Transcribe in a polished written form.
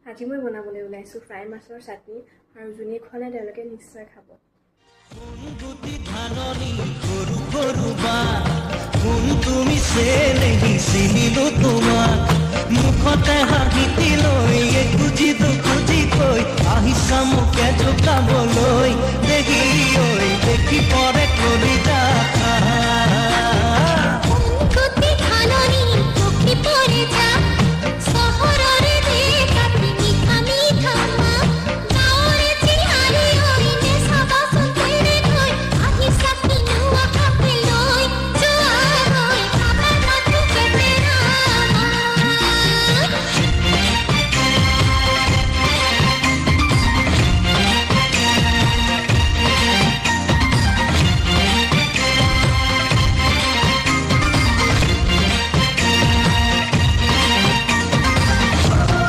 আজি মই বনাবলৈ ওলাইছোঁ ফ্ৰাই মাছৰ চাটনি আৰু যোনে খোৱা নাই তেওঁলোকে নিশ্চয় খাব। তুমি মুখতে হাঁহি